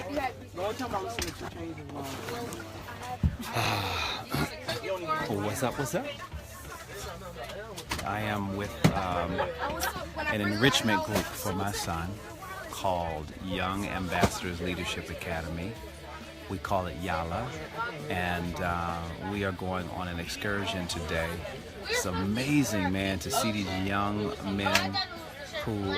What's up? What's up? I am with an enrichment group for my son called Young Ambassadors Leadership Academy. We call it YALA, and we are going on an excursion today. It's amazing, man, to see these young men who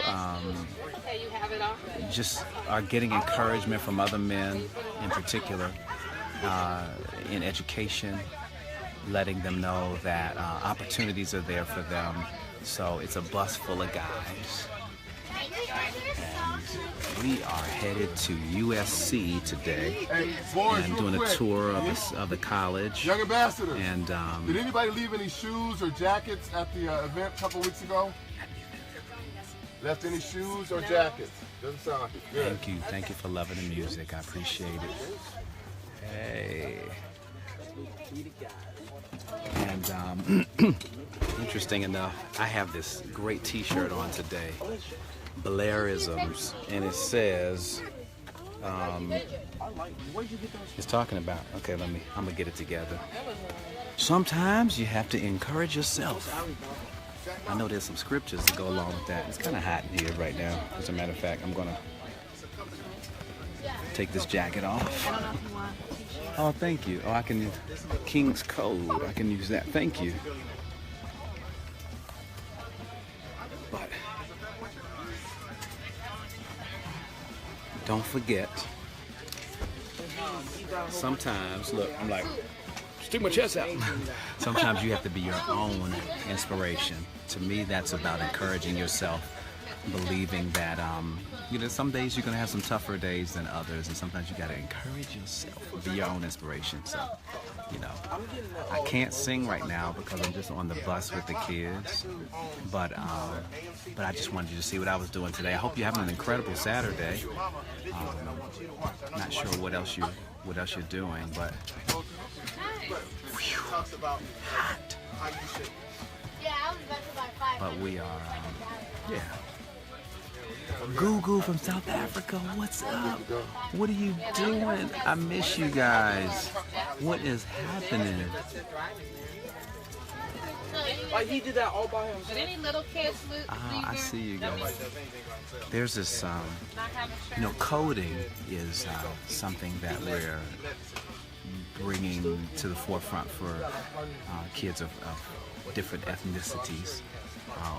just are getting encouragement from other men, in particular, in education, letting them know that opportunities are there for them. So it's a bus full of guys. And we are headed to USC today and doing a tour of the college. Young Ambassadors, and did anybody leave any shoes or jackets at the event a couple weeks ago? Left any shoes or jackets? Doesn't sound like it. Good. Thank you for loving the music. I appreciate it. Hey. And interesting enough, I have this great T-shirt on today, Blairisms, and it says, it's talking about, okay, I'm gonna get it together. Sometimes you have to encourage yourself. I know there's some scriptures that go along with that. It's kind of hot in here right now. As a matter of fact, I'm gonna take this jacket off. Oh, thank you. Oh, I can use King's Code. I can use that. Thank you. But don't forget, sometimes, look, I'm like, stick my chest out. Sometimes you have to be your own inspiration. To me, that's about encouraging yourself, believing that some days you're gonna have some tougher days than others, and sometimes you gotta encourage yourself, be your own inspiration. So, I can't sing right now because I'm just on the bus with the kids, but I just wanted you to see what I was doing today. I hope you're having an incredible Saturday. Not sure what else you're doing, but whew, hot. But we are, yeah. Goo from South Africa, what's up? What are you doing? I miss you guys. What is happening? Like he did that all by himself. Did any little kids leave I see you guys. There's this, coding is something that we're bringing to the forefront for kids of different ethnicities.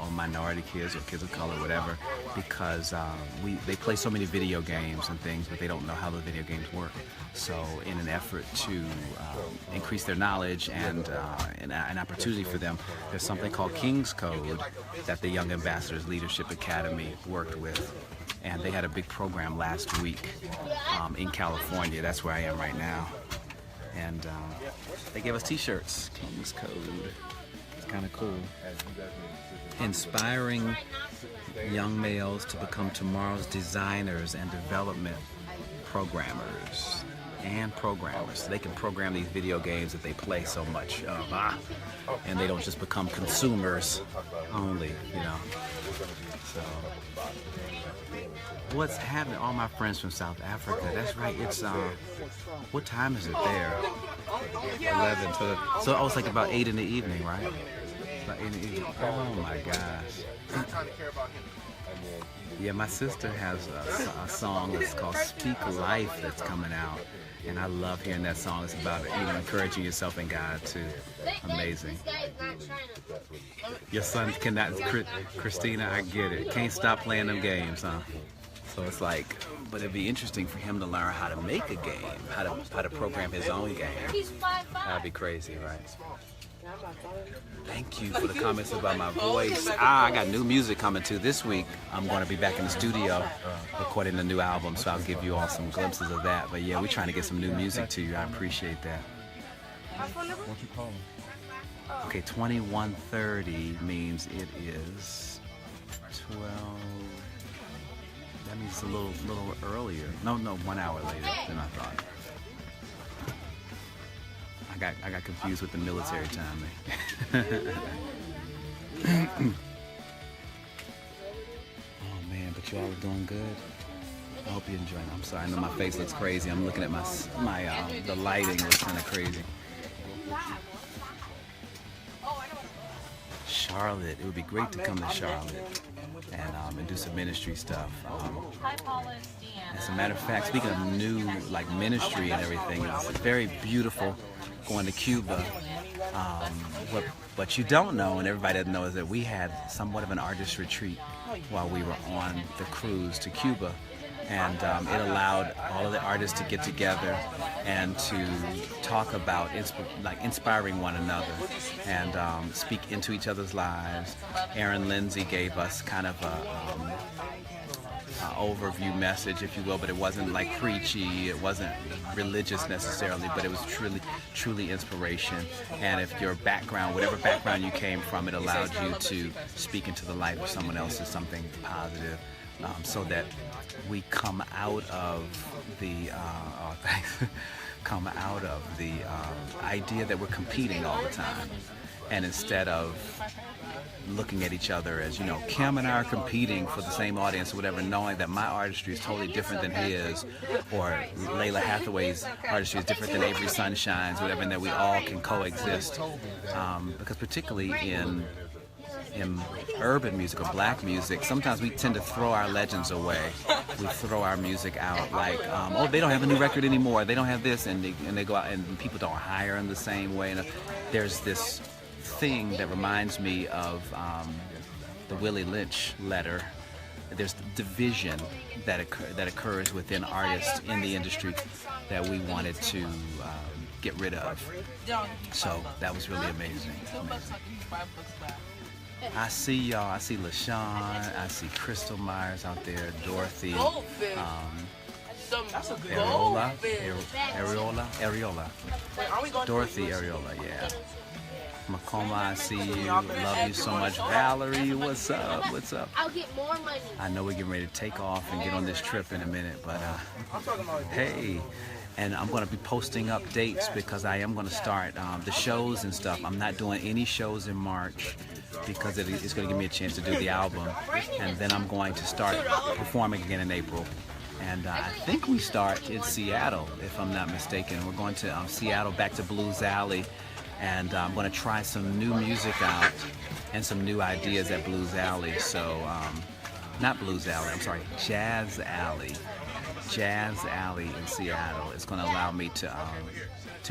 Or minority kids or kids of color, whatever, because they play so many video games and things, but they don't know how the video games work. So in an effort to increase their knowledge and an opportunity for them, there's something called King's Code that the Young Ambassadors Leadership Academy worked with. And they had a big program last week in California. That's where I am right now. And they gave us T-shirts, King's Code. It's kind of cool. Inspiring young males to become tomorrow's designers and development programmers. They can program these video games that they play so much of, and they don't just become consumers only, So, what's happening? All my friends from South Africa. That's right. It's what time is it there? 11. So it's like about 8 in the evening, right? Oh my gosh. Yeah, my sister has a song that's called Speak Life that's coming out. And I love hearing that song. It's about encouraging yourself in God too. Amazing. Your son cannot, Christina, I get it. Can't stop playing them games, huh? So it's like, but it'd be interesting for him to learn how to make a game, how to program his own game. That'd be crazy, right? Thank you for the comments about my voice. I got new music coming too this week. I'm going to be back in the studio recording a new album, so I'll give you all some glimpses of that. But yeah, we're trying to get some new music to you. I appreciate that. What you call them? Okay, 2130 means it is 12. That means it's a little earlier. No, 1 hour later than I thought. I got confused with the military timing. Oh man, but you all are doing good. I hope you enjoy it. I'm sorry, I know my face looks crazy. I'm looking at the lighting looks kind of crazy. Charlotte, it would be great to come to Charlotte and do some ministry stuff. As a matter of fact, speaking of new ministry and everything, it's very beautiful going to Cuba. What you don't know, and everybody doesn't know, is that we had somewhat of an artist retreat while we were on the cruise to Cuba. And it allowed all of the artists to get together and to talk about inspiring one another and speak into each other's lives. Aaron Lindsay gave us kind of a overview message, if you will, but it wasn't preachy, it wasn't religious necessarily, but it was truly inspiration. And if your background, whatever background you came from, it allowed you to speak into the life of someone else as something positive, so that we come out of the idea that we're competing all the time, and instead of looking at each other as, Kim and I are competing for the same audience or whatever, knowing that my artistry is totally different than his, or Layla Hathaway's artistry is different than Avery Sunshine's, whatever, and that we all can coexist. Because particularly in urban music or black music, sometimes we tend to throw our legends away. We throw our music out oh, they don't have a new record anymore, they don't have this, and they go out and people don't hire in the same way. And there's this thing that reminds me of the Willie Lynch letter. There's division that occurs within artists in the industry that we wanted to get rid of. So that was really amazing. I see y'all. I see LaShawn. I see Crystal Myers out there. Dorothy. Ariola. Dorothy Ariola, yeah. Macoma, I see you. Love you so much. Valerie, what's up? What's up? I'll get more money. I know we're getting ready to take off and get on this trip in a minute, but hey. And I'm going to be posting up dates because I am going to start the shows and stuff. I'm not doing any shows in March because it's going to give me a chance to do the album. And then I'm going to start performing again in April. And I think we start in Seattle, if I'm not mistaken. We're going to Seattle, back to Blues Alley. And I'm going to try some new music out and some new ideas at Blues Alley. So, not Blues Alley, I'm sorry, Jazz Alley. Jazz Alley in Seattle. It's going to allow me to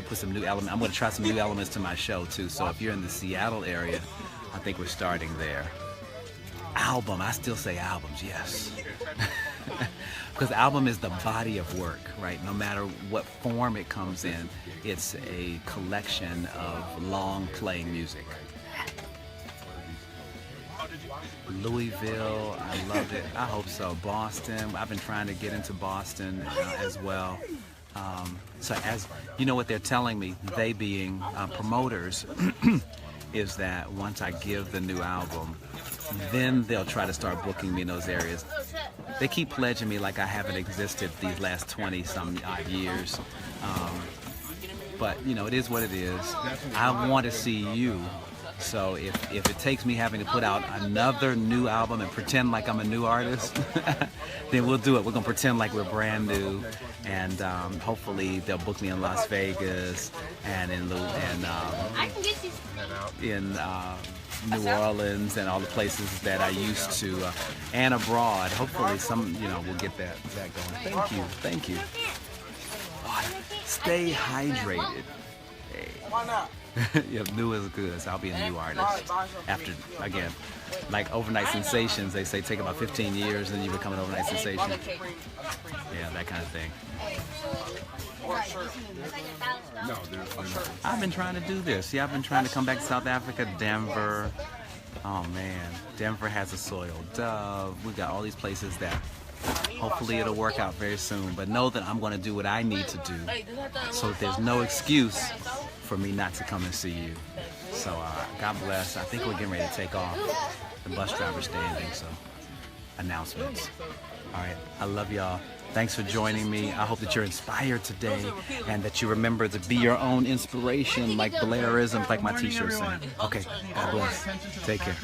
put some new elements. I'm going to try some new elements to my show too. So if you're in the Seattle area, I think we're starting there. Album, I still say albums, yes. Because album is the body of work, right? No matter what form it comes in, it's a collection of long playing music. Louisville, I loved it. I hope so. Boston, I've been trying to get into Boston as well. So as you know, what they're telling me, they being promoters, is that once I give the new album, then they'll try to start booking me in those areas. They keep pledging me like I haven't existed these last 20-some odd years. But it is what it is. I want to see you. So if it takes me having to put out another new album and pretend like I'm a new artist, then we'll do it. We're going to pretend like we're brand new, and hopefully they'll book me in Las Vegas and in New Orleans and all the places that I used to, and abroad. Hopefully we'll get that going. Thank you. Stay hydrated. Hey. Why not? Yep, new is good. So I'll be a new artist. After, again, like overnight sensations, they say take about 15 years and then you become an overnight sensation. Yeah, that kind of thing. I've been trying to do this. Yeah, I've been trying to come back to South Africa, Denver. Oh man, Denver has a soiled dove. We got all these places that hopefully it'll work out very soon. But know that I'm going to do what I need to do, so there's no excuse for me not to come and see you. So God bless. I think we're getting ready to take off. The bus driver's standing, so announcements. All right, I love y'all. Thanks for joining me. I hope that you're inspired today and that you remember to be your own inspiration, like Blairism, like my t-shirt saying. Okay, God bless. Take care.